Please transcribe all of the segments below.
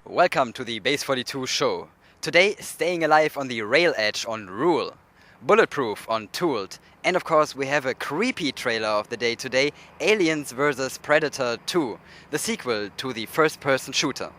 Welcome to the Base42 show. Today, staying alive on the rail edge on Rule, bulletproof on Tooled, and of course we have a creepy trailer of the day today, Aliens vs Predator 2, the sequel to the first-person shooter.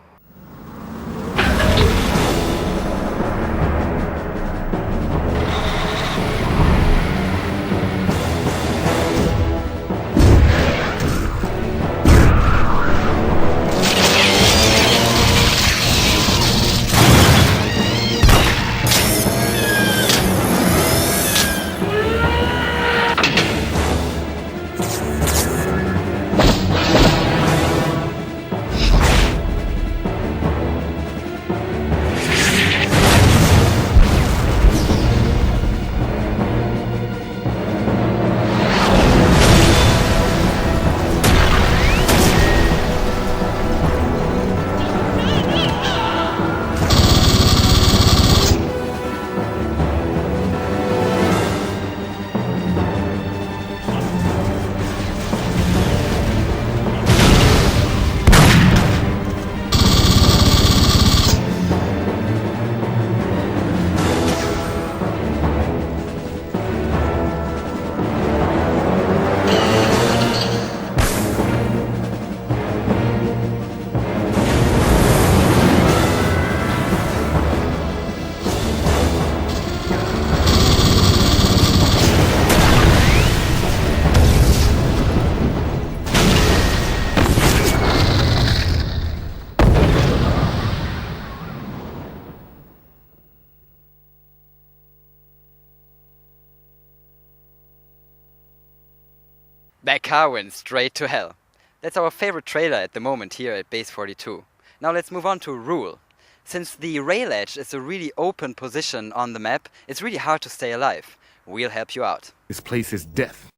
That car went straight to hell. That's our favorite trailer at the moment here at Base42. Now let's move on to Rule. Since the rail edge is a really open position on the map, it's really hard to stay alive. We'll help you out. This place is death.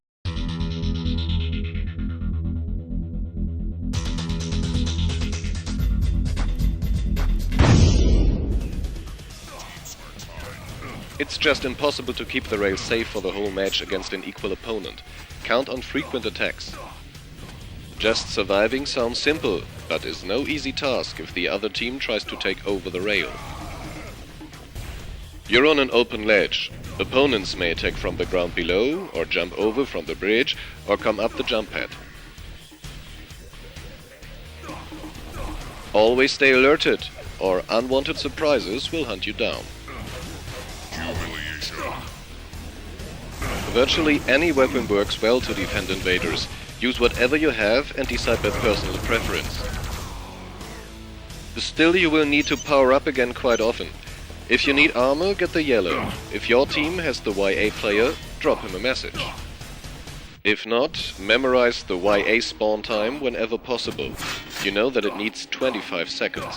It's just impossible to keep the rail safe for the whole match against an equal opponent. Count on frequent attacks. Just surviving sounds simple, but is no easy task if the other team tries to take over the rail. You're on an open ledge. Opponents may attack from the ground below, or jump over from the bridge, or come up the jump pad. Always stay alerted, or unwanted surprises will hunt you down. Virtually any weapon works well to defend invaders. Use whatever you have and decide by personal preference. Still, you will need to power up again quite often. If you need armor, get the yellow. If your team has the YA player, drop him a message. If not, memorize the YA spawn time whenever possible. You know that it needs 25 seconds.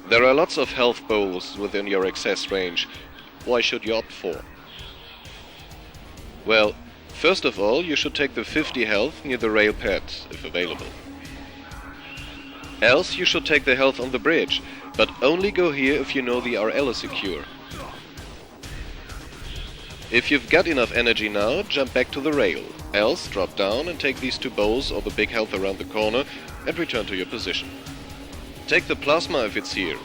There are lots of health bowls within your access range. Why should you opt for? Well, first of all, you should take the 50 health near the rail pad, if available. Else you should take the health on the bridge, but only go here if you know the RL is secure. If you've got enough energy now, jump back to the rail. Else drop down and take these two bowls or the big health around the corner and return to your position. Take the plasma if it's here.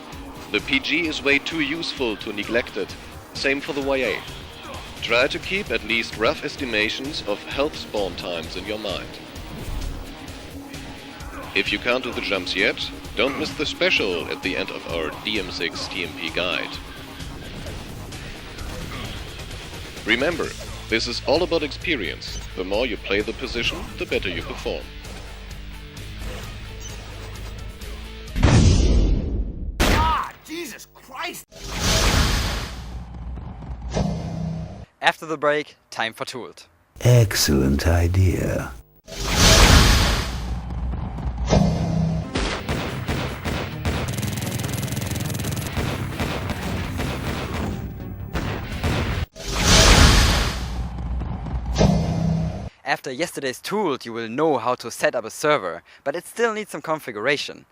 The PG is way too useful to neglect it. Same for the YA. Try to keep at least rough estimations of health spawn times in your mind. If you can't do the jumps yet, don't miss the special at the end of our DM6 TMP guide. Remember, this is all about experience. The more you play the position, the better you perform. Jesus Christ! After the break, time for Tooled. Excellent idea. After yesterday's Tooled, you will know how to set up a server, but it still needs some configuration.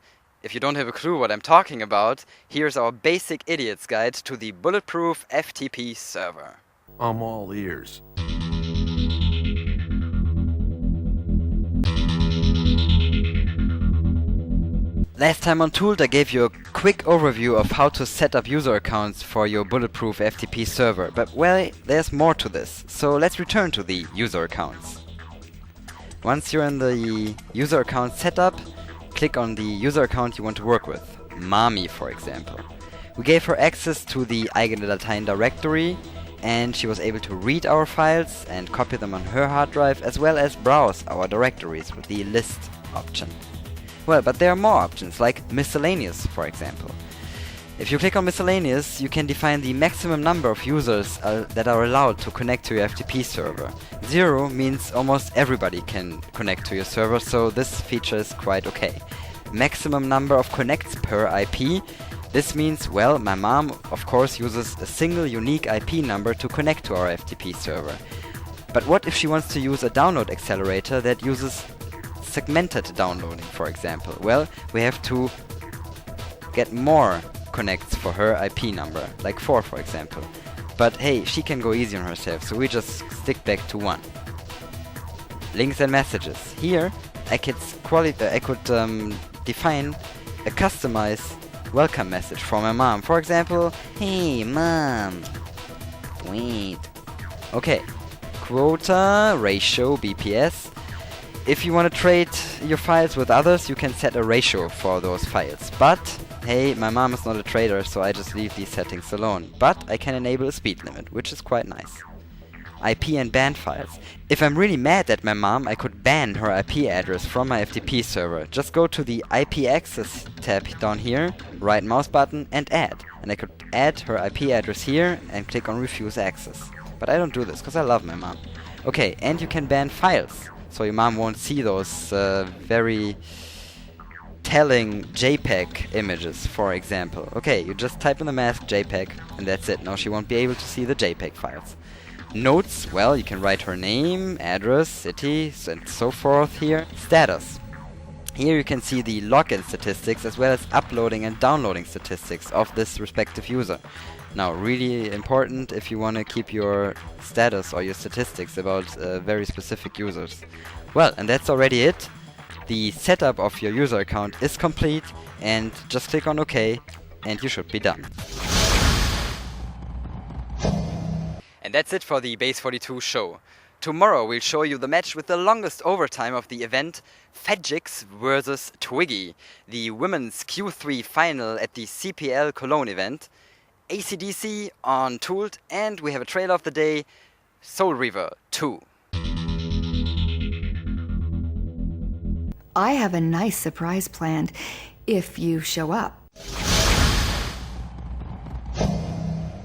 If you don't have a clue what I'm talking about, here's our basic idiot's guide to the bulletproof FTP server. I'm all ears. Last time on Tooled I gave you a quick overview of how to set up user accounts for your bulletproof FTP server, but well, there's more to this, so let's return to the user accounts. Once you're in the user account setup, click on the user account you want to work with, Mami for example. We gave her access to the eigene Dateien directory, and she was able to read our files and copy them on her hard drive, as well as browse our directories with the list option. Well, but there are more options, like miscellaneous, for example. If you click on miscellaneous, you can define the maximum number of users that are allowed to connect to your FTP server. 0 means almost everybody can connect to your server, so this feature is quite okay. Maximum number of connects per IP. This means, well, my mom, of course, uses a single unique IP number to connect to our FTP server. But what if she wants to use a download accelerator that uses segmented downloading, for example? Well, we have to get more connects for her IP number, like 4 for example. But hey, she can go easy on herself, so we just stick back to 1. Links and messages. Here I could define a customized welcome message for my mom. For example, hey mom, wait. Okay, quota, ratio, BPS. If you want to trade your files with others, you can set a ratio for those files. But, hey, my mom is not a trader, so I just leave these settings alone. But I can enable a speed limit, which is quite nice. IP and ban files. If I'm really mad at my mom, I could ban her IP address from my FTP server. Just go to the IP access tab down here, right mouse button, and add. And I could add her IP address here and click on refuse access. But I don't do this, because I love my mom. Okay, and you can ban files. So your mom won't see those very telling JPEG images, for example. Okay, you just type in the mask JPEG, and that's it. Now she won't be able to see the JPEG files. Notes, well, you can write her name, address, city, and so forth here. Status. Here you can see the login statistics as well as uploading and downloading statistics of this respective user. Now, really important if you want to keep your status or your statistics about very specific users. Well, and that's already it. The setup of your user account is complete, and just click on OK and you should be done. And that's it for the Base42 show. Tomorrow we'll show you the match with the longest overtime of the event, Fedgix vs Twiggy, the women's Q3 final at the CPL Cologne event, AC/DC on Tooled, and we have a trailer of the day, Soul Reaver 2. I have a nice surprise planned if you show up.